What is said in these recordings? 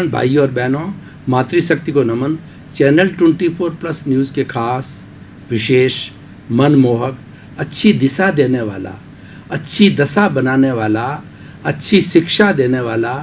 श्रोतागण, भाई और बहनों, मातृशक्ति को नमन। चैनल 24+ न्यूज़ के खास, विशेष, मनमोहक, अच्छी दिशा देने वाला, अच्छी दशा बनाने वाला, अच्छी शिक्षा देने वाला,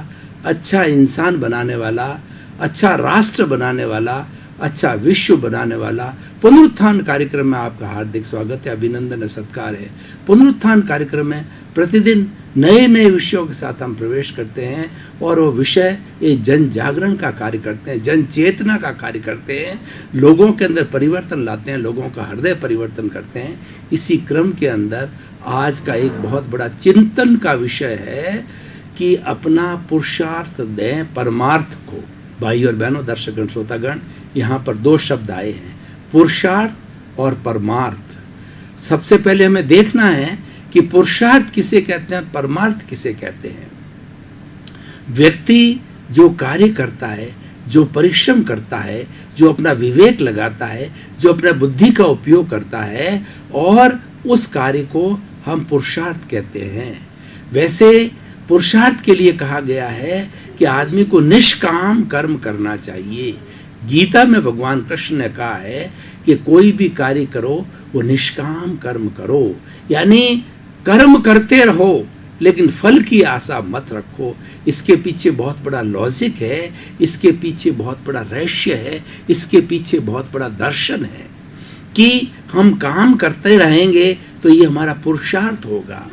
अच्छा इंसान बनाने वाला, अच्छा राष्ट्र बनाने वाला, अच्छा विश्व बनाने वाला पुनरुत्थान कार्यक्रम में आपका हार्दिक स्वागत है, अभिनंदन है, सत्कार है। पुनरुत्थान कार्यक्रम में प्रतिदिन नए नए विषयों के साथ हम प्रवेश करते हैं और वो विषय एक जन जागरण का कार्य करते हैं, जन चेतना का कार्य करते हैं, लोगों के अंदर परिवर्तन लाते हैं, लोगों का हृदय परिवर्तन करते हैं। इसी क्रम के अंदर आज का एक बहुत बड़ा चिंतन का विषय है कि अपना पुरुषार्थ दें परमार्थ को। भाई और बहनों, दर्शकगण, श्रोतागण, यहाँ पर दो शब्द आए हैं, पुरुषार्थ और परमार्थ। सबसे पहले हमें देखना है कि पुरुषार्थ किसे कहते हैं, परमार्थ किसे कहते हैं। व्यक्ति जो कार्य करता है, जो परिश्रम करता है, जो अपना विवेक लगाता है, जो अपना बुद्धि का उपयोग करता है, और उस कार्य को हम पुरुषार्थ कहते हैं। वैसे पुरुषार्थ के लिए कहा गया है कि आदमी को निष्काम कर्म करना चाहिए। गीता में भगवान कृष्ण ने कहा है कि कोई भी कार्य करो वो निष्काम कर्म करो, यानी कर्म करते रहो लेकिन फल की आशा मत रखो। इसके पीछे बहुत बड़ा लॉजिक है, इसके पीछे बहुत बड़ा रहस्य है, इसके पीछे बहुत बड़ा दर्शन है कि हम काम करते रहेंगे तो ये हमारा पुरुषार्थ होगा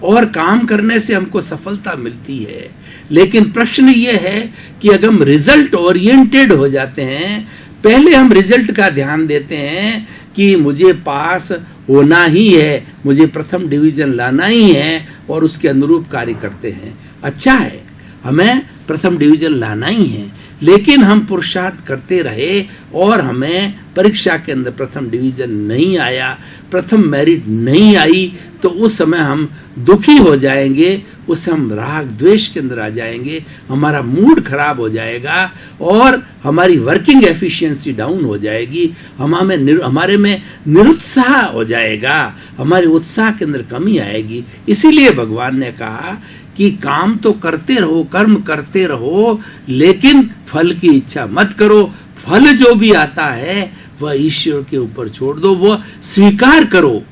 और काम करने से हमको सफलता मिलती है। लेकिन प्रश्न ये है कि अगर हम रिजल्ट ओरिएंटेड हो जाते हैं, पहले हम रिजल्ट का ध्यान देते हैं कि मुझे पास होना ही है, मुझे प्रथम डिवीजन लाना ही है, और उसके अनुरूप कार्य करते हैं। अच्छा है, हमें प्रथम डिवीजन लाना ही है, लेकिन हम पुरुषार्थ करते रहे और हमें परीक्षा के अंदर प्रथम डिवीजन नहीं आया, प्रथम मेरिट नहीं आई, तो उस समय हम दुखी हो जाएंगे, उससे हम राग द्वेष के अंदर आ जाएंगे, हमारा मूड खराब हो जाएगा और हमारी वर्किंग एफिशिएंसी डाउन हो जाएगी, हमारे में निरुत्साह हो जाएगा, हमारे उत्साह के अंदर कमी आएगी। इसीलिए भगवान ने कहा कि काम तो करते रहो, कर्म करते रहो, लेकिन फल की इच्छा मत करो। फल जो भी आता है वह ईश्वर के ऊपर छोड़ दो, वह स्वीकार करो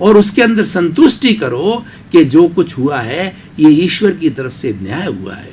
और उसके अंदर संतुष्टि करो कि जो कुछ हुआ है ये ईश्वर की तरफ से न्याय हुआ है।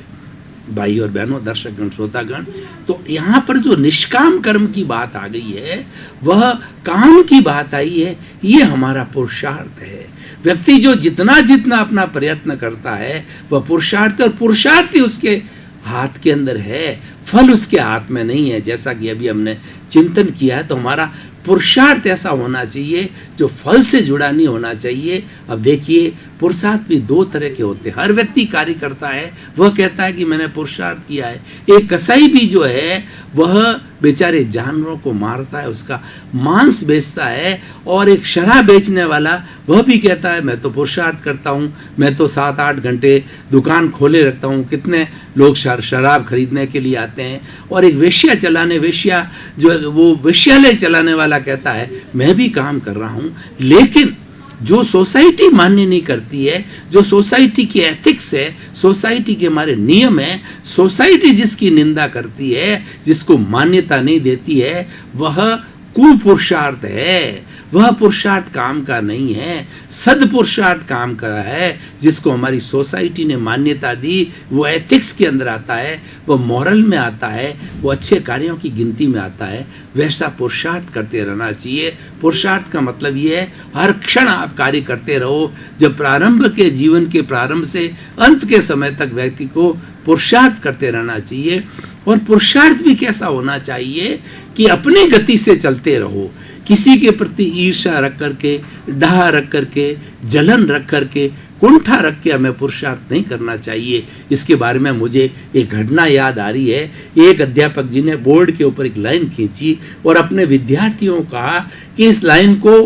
भाई और बहनों, दर्शकगण, श्रोतागण, तो यहाँ पर जो निष्काम कर्म की बात आ गई है, वह काम की बात आई है, ये हमारा पुरुषार्थ है। व्यक्ति जो जितना जितना अपना प्रयत्न करता है वह पुरुषार्थ, और पुरुषार्थ ही उसके हाथ के अंदर है, फल उसके हाथ में नहीं है। जैसा कि अभी हमने चिंतन किया है, तो हमारा पुरुषार्थ ऐसा होना चाहिए जो फल से जुड़ा नहीं होना चाहिए। अब देखिए, पुरुषार्थ भी दो तरह के होते हैं। हर व्यक्ति कार्य करता है, वह कहता है कि मैंने पुरुषार्थ किया है। एक कसाई भी जो है वह बेचारे जानवरों को मारता है, उसका मांस बेचता है, और एक शराब बेचने वाला वह भी कहता है मैं तो पुरुषार्थ करता हूँ, मैं तो 7-8 घंटे दुकान खोले रखता हूँ। कितने लोग शराब खरीदने के लिए आते हैं। और एक वेश्या जो वो वेश्यालय चलाने वाला कहता है मैं भी काम कर रहा हूँ। लेकिन जो सोसाइटी मान्य नहीं करती है, जो सोसाइटी की एथिक्स है, सोसाइटी के हमारे नियम है, सोसाइटी जिसकी निंदा करती है, जिसको मान्यता नहीं देती है, वह कुपुरुषार्थ है, वह पुरुषार्थ काम का नहीं है। सदपुरुषार्थ काम का है, जिसको हमारी सोसाइटी ने मान्यता दी, वो एथिक्स के अंदर आता है, वो मॉरल में आता है, वो अच्छे कार्यों की गिनती में आता है। वैसा पुरुषार्थ करते रहना चाहिए। पुरुषार्थ का मतलब ये है हर क्षण आप कार्य करते रहो। जब प्रारंभ के जीवन के प्रारंभ से अंत के समय तक व्यक्ति को पुरुषार्थ करते रहना चाहिए। और पुरुषार्थ भी कैसा होना चाहिए कि अपनी गति से चलते रहो, किसी के प्रति ईर्ष्या रख करके, डाह रख करके, जलन रख करके, कुंठा रख के हमें पुरुषार्थ नहीं करना चाहिए। इसके बारे में मुझे एक घटना याद आ रही है। एक अध्यापक जी ने बोर्ड के ऊपर एक लाइन खींची और अपने विद्यार्थियों को कहा कि इस लाइन को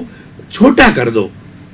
छोटा कर दो।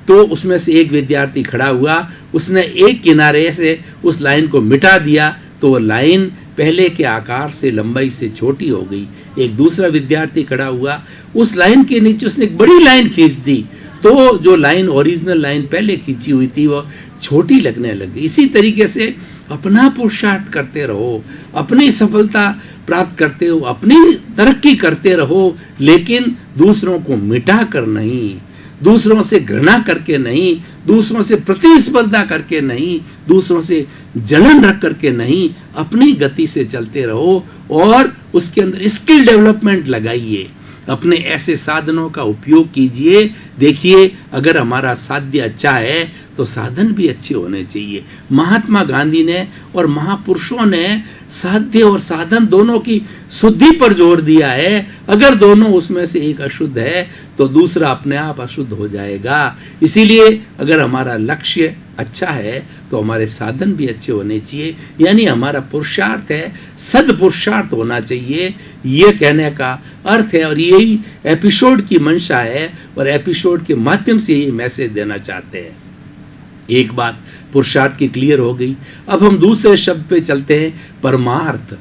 तो उसमें से एक विद्यार्थी खड़ा हुआ, उसने एक किनारे से उस लाइन को मिटा दिया, तो वो लाइन पहले के आकार से, लंबाई से छोटी हो गई। एक दूसरा विद्यार्थी खड़ा हुआ, उस लाइन के नीचे उसने एक बड़ी लाइन खींच दी, तो जो लाइन ओरिजिनल लाइन पहले खींची हुई थी वो छोटी लगने लग गई। इसी तरीके से अपना पुरुषार्थ करते रहो, अपनी सफलता प्राप्त करते हो, अपनी तरक्की करते रहो, लेकिन दूसरों को मिटा कर नहीं, दूसरों से घृणा करके नहीं, दूसरों से प्रतिस्पर्धा करके नहीं, दूसरों से जलन रख करके नहीं, अपनी गति से चलते रहो और उसके अंदर स्किल डेवलपमेंट लगाइए, अपने ऐसे साधनों का उपयोग कीजिए। देखिए, अगर हमारा साध्य अच्छा है तो साधन भी अच्छे होने चाहिए। महात्मा गांधी ने और महापुरुषों ने साध्य और साधन दोनों की शुद्धि पर जोर दिया है। अगर दोनों उसमें से एक अशुद्ध है तो दूसरा अपने आप अशुद्ध हो जाएगा। इसीलिए अगर हमारा लक्ष्य अच्छा है तो हमारे साधन भी अच्छे होने चाहिए, यानी हमारा पुरुषार्थ है सदपुरुषार्थ होना चाहिए, ये कहने का अर्थ है। और यही एपिसोड की मंशा है और एपिसोड के माध्यम से ये मैसेज देना चाहते हैं। एक बात पुरुषार्थ की क्लियर हो गई। अब हम दूसरे शब्द पे चलते हैं, परमार्थ।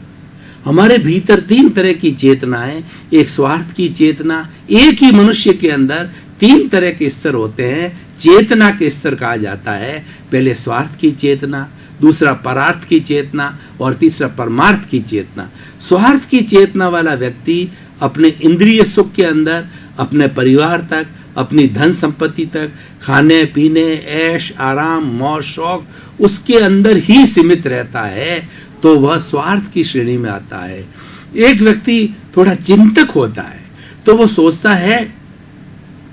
हमारे भीतर तीन तरह की चेतनाएं, एक स्वार्थ की चेतना, एक ही मनुष्य के अंदर तीन तरह के स्तर होते हैं, चेतना के स्तर कहा जाता है। पहले स्वार्थ की चेतना, दूसरा परार्थ की चेतना और तीसरा परमार्थ की चेतना। स्वार्थ की चेतना वाला व्यक्ति अपने इंद्रिय सुख के अंदर, अपने परिवार तक, अपनी धन संपत्ति तक, खाने पीने, ऐश आराम, मौज शौक, उसके अंदर ही सीमित रहता है, तो वह स्वार्थ की श्रेणी में आता है। एक व्यक्ति थोड़ा चिंतक होता है तो वो सोचता है,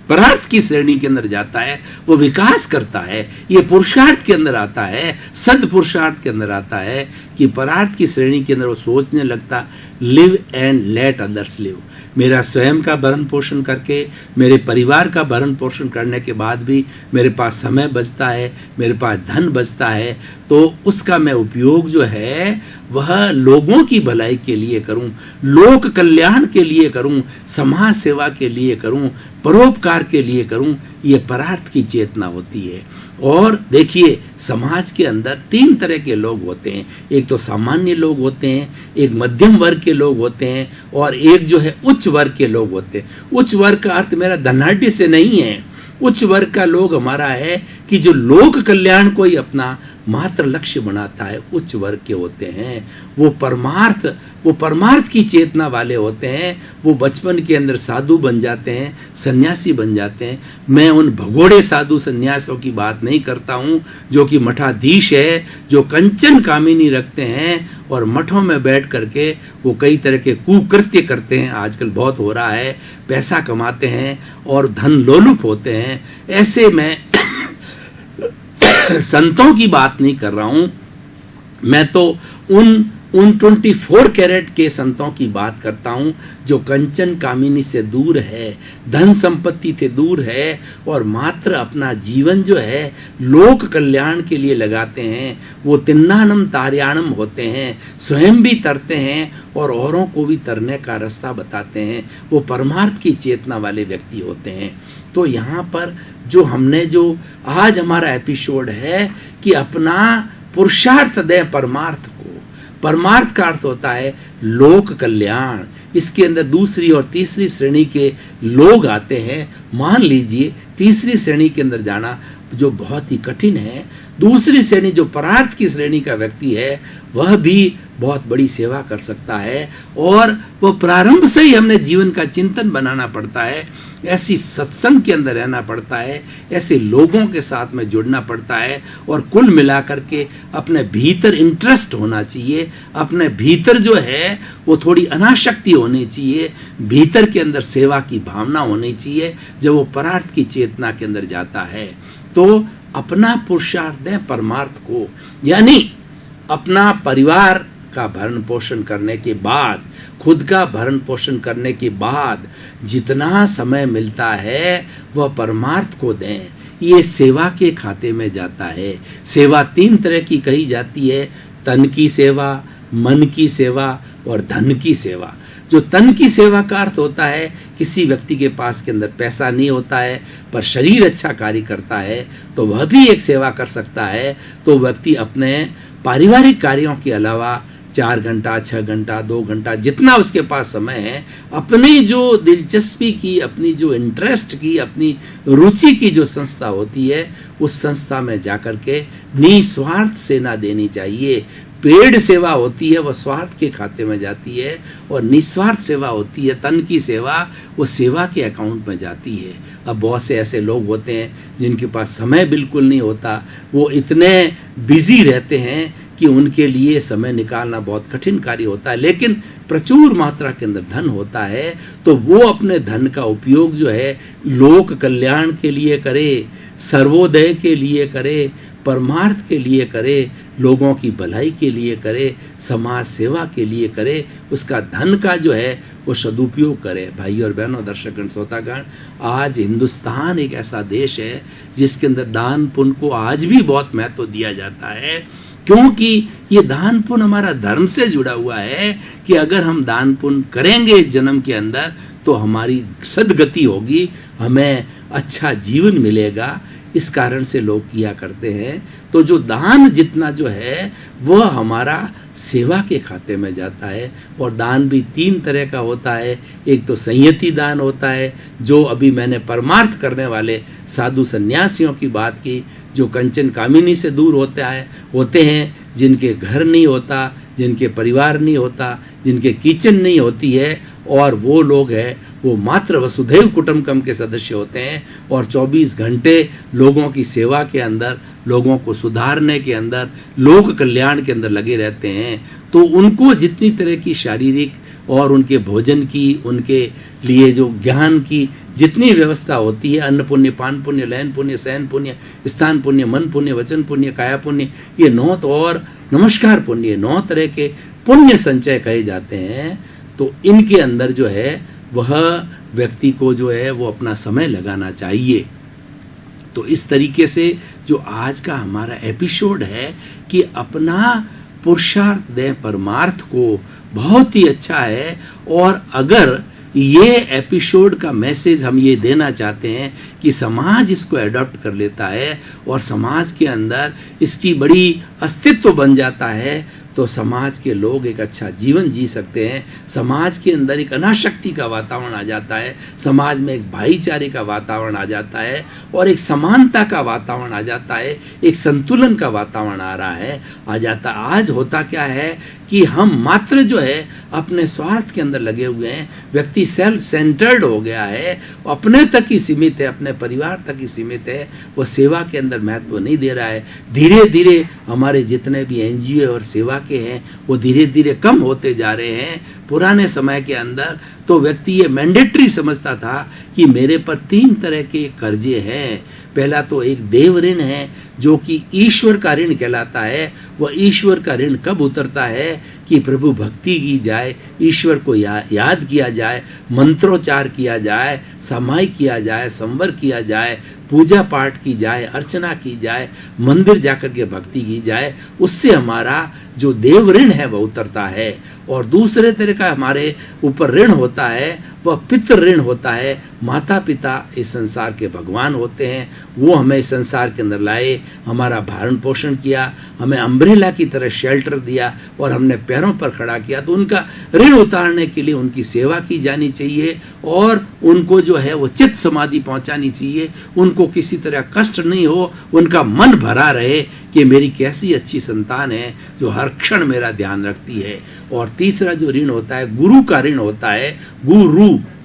परार्थ की श्रेणी के अंदर जाता है, वो विकास करता है, ये पुरुषार्थ के अंदर आता है, सदपुरुषार्थ के अंदर आता है कि परार्थ की श्रेणी के अंदर वो सोचने लगता, live and let others live. मेरा स्वयं का भरण पोषण करके, मेरे परिवार का भरण पोषण करने के बाद भी मेरे पास समय बचता है, मेरे पास धन बचता है, तो उसका मैं उपयोग जो है वह लोगों की भलाई के लिए करूं, लोक कल्याण के लिए करूं, समाज सेवा के लिए करूं, परोपकार के लिए करूं। ये परार्थ की चेतना होती है। और देखिए, समाज के अंदर तीन तरह के लोग होते हैं। एक तो सामान्य लोग होते हैं, एक मध्यम वर्ग के लोग होते हैं और एक जो है उच्च वर्ग के लोग होते हैं। उच्च वर्ग का अर्थ मेरा धनाढ़ी से नहीं है। उच्च वर्ग का लोग हमारा है कि जो लोक कल्याण को ही अपना मात्र लक्ष्य बनाता है, उच्च वर्ग के होते हैं। वो परमार्थ की चेतना वाले होते हैं। वो बचपन के अंदर साधु बन जाते हैं, सन्यासी बन जाते हैं। मैं उन भगोड़े साधु सन्यासियों की बात नहीं करता हूँ जो कि मठाधीश है, जो कंचन कामिनी रखते हैं और मठों में बैठ करके वो कई तरह के कुकृत्य करते हैं। आजकल बहुत हो रहा है, पैसा कमाते हैं और धन लोलुप होते हैं। ऐसे में संतों की बात नहीं कर रहा हूं, मैं तो उन 24 कैरेट के संतों की बात करता हूं जो कंचन कामिनी से दूर है, धन संपत्ति से दूर है और मात्र अपना जीवन जो है लोक कल्याण के लिए लगाते हैं। वो तिन्नानम तार्याणम होते हैं, स्वयं भी तरते हैं और औरों को भी तरने का रास्ता बताते हैं। वो परमार्थ की चेतना वाले व्यक्ति होते हैं। तो यहाँ पर जो हमने जो आज हमारा एपिसोड है कि अपना पुरुषार्थ दें परमार्थ को। परमार्थ का अर्थ होता है लोक कल्याण। इसके अंदर दूसरी और तीसरी श्रेणी के लोग आते हैं। मान लीजिए तीसरी श्रेणी के अंदर जाना जो बहुत ही कठिन है। दूसरी श्रेणी जो परार्थ की श्रेणी का व्यक्ति है वह भी बहुत बड़ी सेवा कर सकता है और वो प्रारंभ से ही हमने जीवन का चिंतन बनाना पड़ता है। ऐसी सत्संग के अंदर रहना पड़ता है, ऐसे लोगों के साथ में जुड़ना पड़ता है और कुल मिलाकर के अपने भीतर इंटरेस्ट होना चाहिए। अपने भीतर जो है वो थोड़ी अनाशक्ति होनी चाहिए, भीतर के अंदर सेवा की भावना होनी चाहिए। जब वो परार्थ की चेतना के अंदर जाता है तो अपना पुरुषार्थ दें परमार्थ को, यानी अपना परिवार का भरण पोषण करने के बाद, खुद का भरण पोषण करने के बाद जितना समय मिलता है वह परमार्थ को दें। ये सेवा के खाते में जाता है। सेवा तीन तरह की कही जाती है, तन की सेवा, मन की सेवा और धन की सेवा। जो तन की सेवा का अर्थ होता है किसी व्यक्ति के पास के अंदर पैसा नहीं होता है पर शरीर अच्छा कार्य करता है तो वह भी एक सेवा कर सकता है। तो व्यक्ति अपने पारिवारिक कार्यों के अलावा 4 घंटा, 6 घंटा, 2 घंटा, जितना उसके पास समय है, अपनी जो दिलचस्पी की, अपनी जो इंटरेस्ट की, अपनी रुचि की जो संस्था होती है, उस संस्था में जाकर के निस्वार्थ सेवा देनी चाहिए। पेड सेवा होती है, वह स्वार्थ के खाते में जाती है, और निस्वार्थ सेवा होती है, तन की सेवा, वो सेवा के अकाउंट में जाती है। अब बहुत से ऐसे लोग होते हैं जिनके पास समय बिल्कुल नहीं होता, वो इतने बिजी रहते हैं कि उनके लिए समय निकालना बहुत कठिन कार्य होता है। लेकिन प्रचुर मात्रा के अंदर धन होता है, तो वो अपने धन का उपयोग जो है लोक कल्याण के लिए करे, सर्वोदय के लिए करे, परमार्थ के लिए करे, लोगों की भलाई के लिए करे, समाज सेवा के लिए करे, उसका धन का जो है वो सदुपयोग करे। भाई और बहनों, दर्शकगण, श्रोतागण, आज हिंदुस्तान एक ऐसा देश है जिसके अंदर दान पुण्य को आज भी बहुत महत्व दिया जाता है, क्योंकि ये दान पुण्य हमारा धर्म से जुड़ा हुआ है कि अगर हम दान पुण्य करेंगे इस जन्म के अंदर तो हमारी सदगति होगी, हमें अच्छा जीवन मिलेगा। इस कारण से लोग किया करते हैं। तो जो दान जितना जो है वह हमारा सेवा के खाते में जाता है। और दान भी 3 तरह का होता है। एक तो संयति दान होता है, जो अभी मैंने परमार्थ करने वाले साधु सन्यासियों की बात की, जो कंचन कामिनी से दूर होते हैं, जिनके घर नहीं होता, जिनके परिवार नहीं होता, जिनके किचन नहीं होती है, और वो लोग हैं वो मात्र वसुधैव कुटुंबकम के सदस्य होते हैं और 24 घंटे लोगों की सेवा के अंदर, लोगों को सुधारने के अंदर, लोक कल्याण के अंदर लगे रहते हैं। तो उनको जितनी तरह की शारीरिक और उनके भोजन की, उनके लिए जो ज्ञान की जितनी व्यवस्था होती है, अन्न पुण्य, पान पुण्य, लयन पुण्य, शयन पुण्य, स्थान पुण्य, मन पुण्य, वचन पुण्य, काया पुण्य, ये 9 और नमस्कार पुण्य, 9 तरह के पुण्य संचय कहे जाते हैं। तो इनके अंदर जो है वह व्यक्ति को जो है वो अपना समय लगाना चाहिए। तो इस तरीके से जो आज का हमारा एपिसोड है कि अपना पुरुषार्थ दें परमार्थ को, बहुत ही अच्छा है। और अगर ये एपिसोड का मैसेज हम ये देना चाहते हैं कि समाज इसको अडॉप्ट कर लेता है और समाज के अंदर इसकी बड़ी अस्तित्व बन जाता है, तो समाज के लोग एक अच्छा जीवन जी सकते हैं। समाज के अंदर एक अनाशक्ति का वातावरण आ जाता है, समाज में एक भाईचारे का वातावरण आ जाता है और एक समानता का वातावरण आ जाता है, एक संतुलन का वातावरण आ जाता। आज होता क्या है कि हम मात्र जो है अपने स्वार्थ के अंदर लगे हुए हैं, व्यक्ति सेल्फ सेंटर्ड हो गया है, अपने तक ही सीमित है, अपने परिवार तक ही सीमित है, वो सेवा के अंदर महत्व नहीं दे रहा है। धीरे धीरे हमारे जितने भी एनजीओ और सेवा के हैं वो धीरे धीरे कम होते जा रहे हैं। पुराने समय के अंदर तो व्यक्ति ये मैंडेटरी समझता था कि मेरे पर 3 तरह के कर्जे हैं। पहला तो एक देव ऋण है जो कि ईश्वर का ऋण कहलाता है। वह ईश्वर का ऋण कब उतरता है कि प्रभु भक्ति की जाए, ईश्वर को याद किया जाए, मंत्रोच्चार किया जाए, सामायिक किया जाए, संवर किया जाए, पूजा पाठ की जाए, अर्चना की जाए, मंदिर जाकर के भक्ति की जाए, उससे हमारा जो देव ऋण है वह उतरता है। और दूसरे तरह का हमारे ऊपर ऋण होता है वह पितृ ऋण होता है। माता पिता इस संसार के भगवान होते हैं, वो हमें इस संसार के अंदर लाए, हमारा भरण पोषण किया, हमें अम्ब्रेला की तरह शेल्टर दिया और हमने पैरों पर खड़ा किया। तो उनका ऋण उतारने के लिए उनकी सेवा की जानी चाहिए और उनको जो है वो चित्त समाधि पहुंचानी चाहिए। उनको किसी तरह कष्ट नहीं हो, उनका मन भरा रहे कि मेरी कैसी अच्छी संतान है जो हर क्षण मेरा ध्यान रखती है। और तीसरा जो ऋण होता है गुरु का ऋण होता है।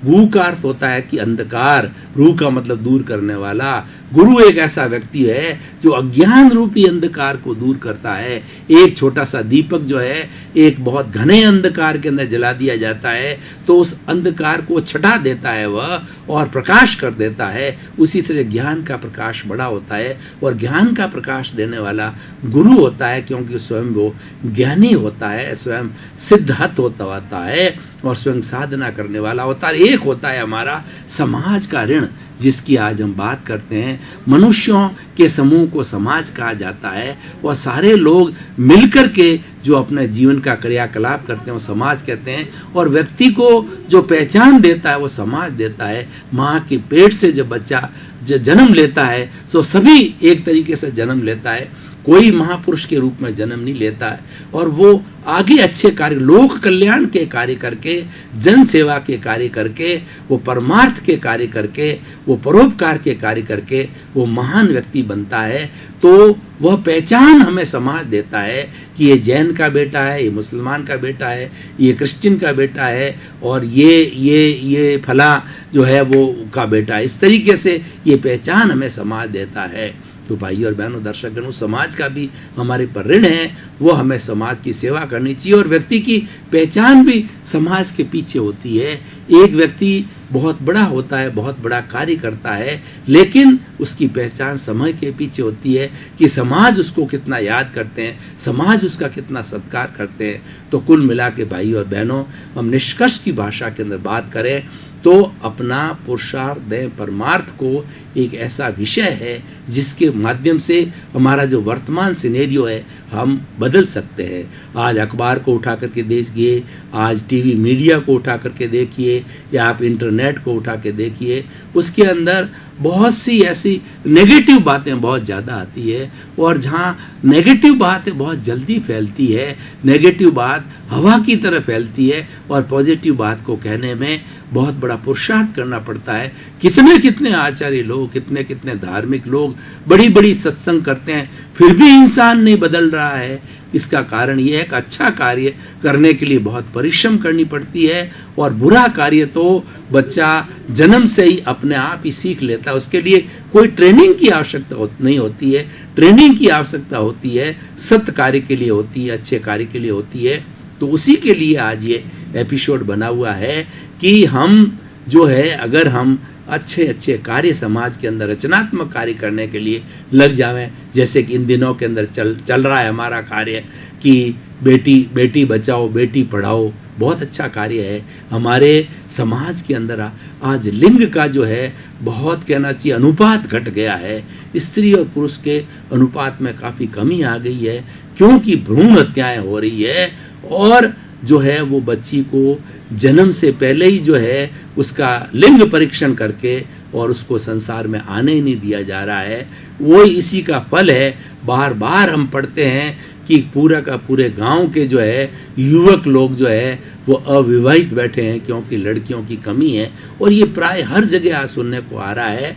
गु का अर्थ होता है कि अंधकार, रू का मतलब दूर करने वाला। गुरु एक ऐसा व्यक्ति है जो अज्ञान रूपी अंधकार को दूर करता है। एक छोटा सा दीपक जो है एक बहुत घने अंधकार के अंदर जला दिया जाता है तो उस अंधकार को छटा देता है वह और प्रकाश कर देता है। उसी तरह ज्ञान का प्रकाश बड़ा होता है और ज्ञान का प्रकाश देने वाला गुरु होता है, क्योंकि स्वयं वो ज्ञानी होता है, स्वयं सिद्धहत होता है और स्वयं साधना करने वाला होता है। एक होता है हमारा समाज का ऋण, जिसकी आज हम बात करते हैं। मनुष्यों के समूह को समाज कहा जाता है और सारे लोग मिलकर के जो अपने जीवन का क्रियाकलाप करते हैं वो समाज कहते हैं। और व्यक्ति को जो पहचान देता है वो समाज देता है। माँ के पेट से जब बच्चा जन्म लेता है तो सभी एक तरीके से जन्म लेता है। कोई महापुरुष के रूप में जन्म नहीं लेता है, और वो आगे अच्छे कार्य, लोक कल्याण के कार्य करके, जन सेवा के कार्य करके, वो परमार्थ के कार्य करके, वो परोपकार के कार्य करके वो महान व्यक्ति बनता है। तो वह पहचान हमें समाज देता है कि ये जैन का बेटा है, ये मुसलमान का बेटा है, ये क्रिश्चियन का बेटा है, और ये फला जो है वो का बेटा है। इस तरीके से ये पहचान हमें समाज देता है। तो भाई और बहनों, दर्शकगणों, समाज का भी हमारे पर ऋण है, वो हमें समाज की सेवा करनी चाहिए, और व्यक्ति की पहचान भी समाज के पीछे होती है। एक व्यक्ति बहुत बड़ा होता है, बहुत बड़ा कार्य करता है, लेकिन उसकी पहचान समय के पीछे होती है कि समाज उसको कितना याद करते हैं, समाज उसका कितना सत्कार करते हैं। तो कुल मिला के भाई और बहनों, हम निष्कर्ष की भाषा के अंदर बात करें तो अपना पुरुषार्थ दें परमार्थ को एक ऐसा विषय है जिसके माध्यम से हमारा जो वर्तमान सिनेरियो है हम बदल सकते हैं। आज अखबार को उठा करके देखिए, आज टीवी मीडिया को उठा करके देखिए, या आप इंटरनेट को उठा के देखिए, उसके अंदर बहुत सी ऐसी नेगेटिव बातें बहुत ज़्यादा आती है, और जहाँ नेगेटिव बातें बहुत जल्दी फैलती है, नेगेटिव बात हवा की तरह फैलती है, और पॉजिटिव बात को कहने में बहुत बड़ा पुरुषार्थ करना पड़ता है। कितने कितने आचार्य लोग, कितने कितने धार्मिक लोग बड़ी बड़ी सत्संग करते हैं, फिर भी इंसान नहीं बदल रहा है। इसका कारण यह है कि अच्छा कार्य करने के लिए बहुत परिश्रम करनी पड़ती है, और बुरा कार्य तो बच्चा जन्म से ही अपने आप ही सीख लेता है। उसके लिए कोई ट्रेनिंग की आवश्यकता नहीं होती है। ट्रेनिंग की आवश्यकता होती है सत्य कार्य के लिए, होती है अच्छे कार्य के लिए होती है। तो उसी के लिए आज ये एपिसोड बना हुआ है कि हम जो है, अगर हम अच्छे अच्छे कार्य समाज के अंदर रचनात्मक कार्य करने के लिए लग जावें, जैसे कि इन दिनों के अंदर चल रहा है हमारा कार्य कि बेटी बचाओ बेटी पढ़ाओ, बहुत अच्छा कार्य है। हमारे समाज के अंदर आज लिंग का जो है बहुत कहना चाहिए अनुपात घट गया है। स्त्री और पुरुष के अनुपात में काफ़ी कमी आ गई है, क्योंकि भ्रूण हत्याएं हो रही है, और जो है वो बच्ची को जन्म से पहले ही जो है उसका लिंग परीक्षण करके और उसको संसार में आने ही नहीं दिया जा रहा है। वो इसी का फल है। बार बार हम पढ़ते हैं कि पूरा का पूरे गांव के जो है युवक लोग जो है वो अविवाहित बैठे हैं, क्योंकि लड़कियों की कमी है, और ये प्राय हर जगह आज सुनने को आ रहा है।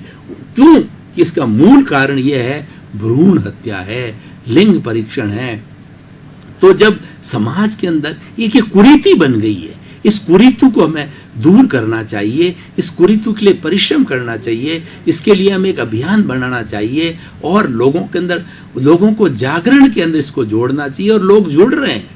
क्यों? कि इसका मूल कारण ये है भ्रूण हत्या है, लिंग परीक्षण है। तो जब समाज के अंदर एक कुरीति बन गई है, इस कुरीति को हमें दूर करना चाहिए, इस कुरीति के लिए परिश्रम करना चाहिए, इसके लिए हमें एक अभियान बनाना चाहिए, और लोगों के अंदर, लोगों को जागरण के अंदर इसको जोड़ना चाहिए, और लोग जुड़ रहे हैं।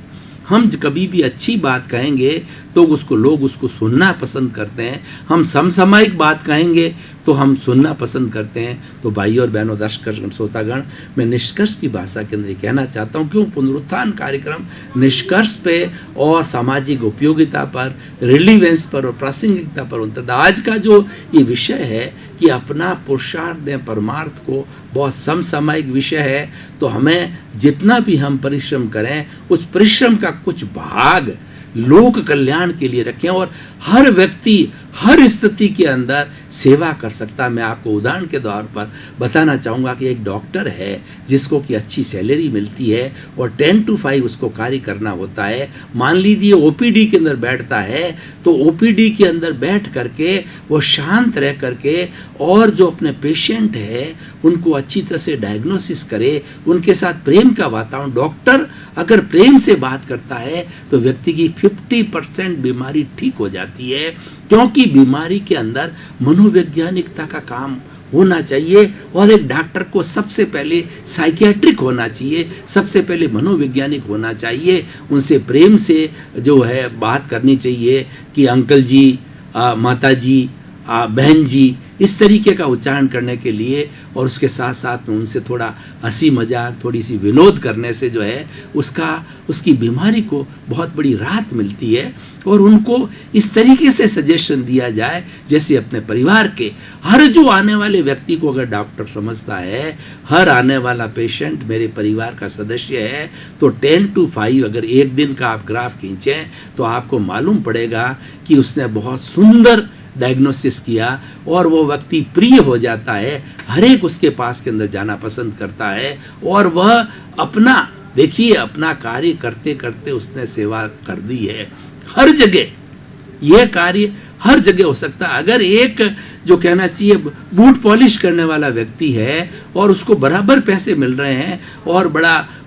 हम कभी भी अच्छी बात कहेंगे तो लोग उसको सुनना पसंद करते हैं। हम समसामयिक बात कहेंगे तो हम सुनना पसंद करते हैं। तो भाई और बहनों, दर्शक श्रोतागण, मैं निष्कर्ष की भाषा के अंदर कहना चाहता हूँ, क्यों पुनरुत्थान कार्यक्रम निष्कर्ष पे और सामाजिक उपयोगिता पर, रिलीवेंस पर और प्रासंगिकता पर उनता। आज का जो ये विषय है कि अपना पुरुषार्थ दें परमार्थ को, बहुत समसामयिक विषय है। तो हमें जितना भी हम परिश्रम करें, उस परिश्रम का कुछ भाग लोक कल्याण के लिए रखें, और हर व्यक्ति हर स्थिति के अंदर सेवा कर सकता है। मैं आपको उदाहरण के तौर पर बताना चाहूँगा कि एक डॉक्टर है जिसको कि अच्छी सैलरी मिलती है, और 10 to 5 उसको कार्य करना होता है। मान लीजिए ओपीडी के अंदर बैठता है, तो ओपीडी के अंदर बैठ करके वो शांत रह करके, और जो अपने पेशेंट है उनको अच्छी तरह से डायग्नोसिस करे, उनके साथ प्रेम का वातावरण। डॉक्टर अगर प्रेम से बात करता है तो व्यक्ति की 50% बीमारी ठीक हो जाती है, क्योंकि बीमारी के अंदर मनोवैज्ञानिकता का काम होना चाहिए। और एक डॉक्टर को सबसे पहले साइकियाट्रिक होना चाहिए, सबसे पहले मनोवैज्ञानिक होना चाहिए। उनसे प्रेम से जो है बात करनी चाहिए कि अंकल जी, माता जी, बहन जी, इस तरीके का उच्चारण करने के लिए, और उसके साथ साथ में उनसे थोड़ा हंसी मजाक, थोड़ी सी विनोद करने से जो है उसकी बीमारी को बहुत बड़ी राहत मिलती है। और उनको इस तरीके से सजेशन दिया जाए जैसे अपने परिवार के हर जो आने वाले व्यक्ति को अगर डॉक्टर समझता है हर आने वाला पेशेंट मेरे परिवार का सदस्य है, तो 10 to 5 अगर एक दिन का आप ग्राफ खींचें तो आपको मालूम पड़ेगा कि उसने बहुत सुंदर डायग्नोसिस किया और वो व्यक्ति प्रिय हो जाता है, हर एक उसके पास के अंदर जाना पसंद करता है और वह अपना, देखिए, अपना कार्य करते करते उसने सेवा कर दी है। हर जगह यह कार्य हर जगह हो सकता है। अगर एक जो कहना चाहिए बूट पॉलिश करने वाला व्यक्ति है और उसको बराबर पैसे मिल रहे हैं और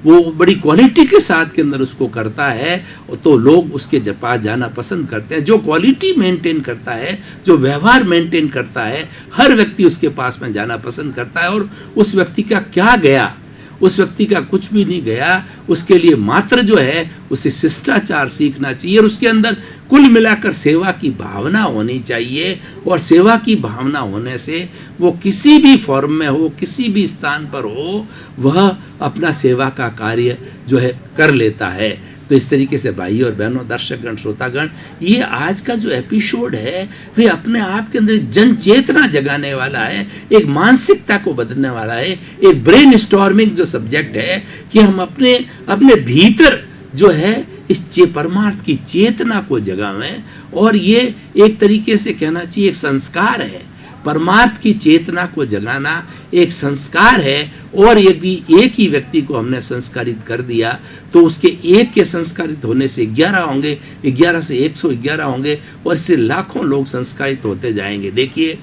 वो बड़ी क्वालिटी के साथ के अंदर उसको करता है, तो लोग उसके पास जाना पसंद करते हैं। जो क्वालिटी मेंटेन करता है, जो व्यवहार मेंटेन करता है, हर व्यक्ति उसके पास में जाना पसंद करता है। और उस व्यक्ति का क्या गया, उस व्यक्ति का कुछ भी नहीं गया, उसके लिए मात्र जो है उसे शिष्टाचार सीखना चाहिए और उसके अंदर कुल मिलाकर सेवा की भावना होनी चाहिए। और सेवा की भावना होने से वो किसी भी फॉर्म में हो, किसी भी स्थान पर हो, वह अपना सेवा का कार्य जो है कर लेता है। तो इस तरीके से भाई और बहनों, दर्शकगण, श्रोतागण, ये आज का जो एपिसोड है वे अपने आप के अंदर जन चेतना जगाने वाला है, एक मानसिकता को बदलने वाला है, एक ब्रेन स्टॉर्मिंग जो सब्जेक्ट है कि हम अपने भीतर जो है इस परमार्थ की चेतना को जगावें। और ये एक तरीके से कहना चाहिए एक संस्कार है। परमार्थ की चेतना को जगाना एक संस्कार है। और यदि एक ही व्यक्ति को हमने संस्कारित कर दिया तो उसके एक के संस्कारित होने से 11 होंगे, 11 से 111 होंगे और इससे लाखों लोग संस्कारित होते जाएंगे। देखिए,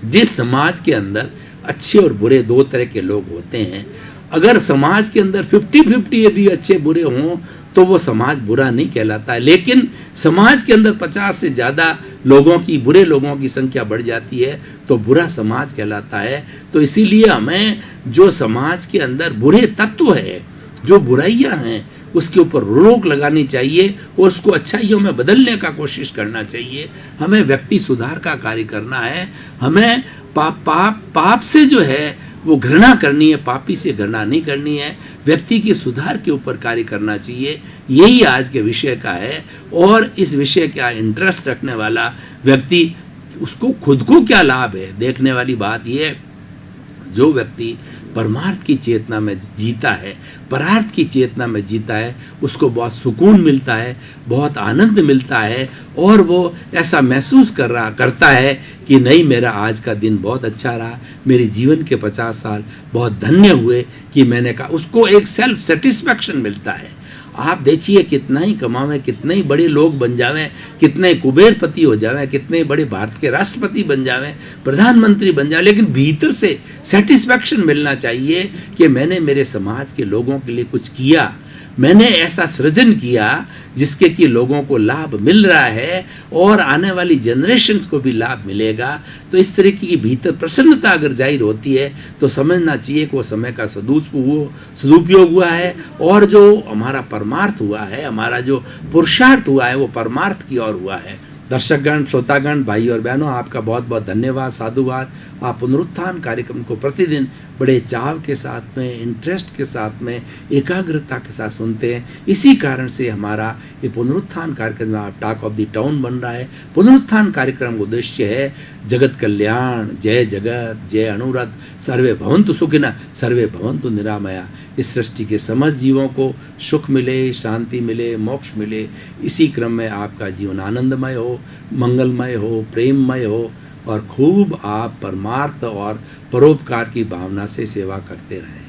जिस समाज के अंदर अच्छे और बुरे दो तरह के लोग होते हैं, अगर समाज के अंदर 50-50 यदि अच्छे बुरे हों तो वो समाज बुरा नहीं कहलाता है। लेकिन समाज के अंदर 50 से ज़्यादा बुरे लोगों की संख्या बढ़ जाती है तो बुरा समाज कहलाता है। तो इसीलिए हमें जो समाज के अंदर बुरे तत्व है, जो बुराइयां हैं, उसके ऊपर रोक लगानी चाहिए और उसको अच्छाइयों में बदलने का कोशिश करना चाहिए। हमें व्यक्ति सुधार का कार्य करना है। हमें पाप से जो है वो घृणा करनी है, पापी से घृणा नहीं करनी है। व्यक्ति के सुधार के ऊपर कार्य करना चाहिए। यही आज के विषय का है। और इस विषय का इंटरेस्ट रखने वाला व्यक्ति, उसको खुद को क्या लाभ है, देखने वाली बात यह है, जो व्यक्ति परमार्थ की चेतना में जीता है, परार्थ की चेतना में जीता है, उसको बहुत सुकून मिलता है, बहुत आनंद मिलता है और वो ऐसा महसूस करता है कि नहीं, मेरा आज का दिन बहुत अच्छा रहा, मेरे जीवन के 50 साल बहुत धन्य हुए कि मैंने कहा। उसको एक सेल्फ सेटिस्फैक्शन मिलता है। आप देखिए, कितना ही कमावें, कितने ही बड़े लोग बन जावें, कितने कुबेरपति हो जावें, कितने बड़े भारत के राष्ट्रपति बन जावें, प्रधानमंत्री बन जावें, लेकिन भीतर से सेटिस्फैक्शन मिलना चाहिए कि मैंने मेरे समाज के लोगों के लिए कुछ किया, मैंने ऐसा सृजन किया जिसके कि लोगों को लाभ मिल रहा है और आने वाली जनरेशन्स को भी लाभ मिलेगा। तो इस तरह की भीतर प्रसन्नता अगर जाहिर होती है तो समझना चाहिए कि वो समय का सदुपयोग हुआ है और जो हमारा परमार्थ हुआ है, हमारा जो पुरुषार्थ हुआ है, वो परमार्थ की ओर हुआ है। दर्शकगण, श्रोतागण, भाई और बहनों, आपका बहुत बहुत धन्यवाद, साधुवाद। आप पुनरुत्थान कार्यक्रम को प्रतिदिन बड़े चाव के साथ में, इंटरेस्ट के साथ में, एकाग्रता के साथ सुनते हैं। इसी कारण से हमारा ये पुनरुत्थान कार्यक्रम टॉक ऑफ द टाउन बन रहा है। पुनरुत्थान कार्यक्रम उद्देश्य है जगत कल्याण, जय जगत, जय अनुरत, सर्वे भवन्तु सुखिनः, सर्वे भवन्तु निरामया। इस सृष्टि के समस्त जीवों को सुख मिले, शांति मिले, मोक्ष मिले। इसी क्रम में आपका जीवन आनंदमय हो, मंगलमय हो, प्रेममय हो और खूब आप परमार्थ और परोपकार की भावना से सेवा करते रहें।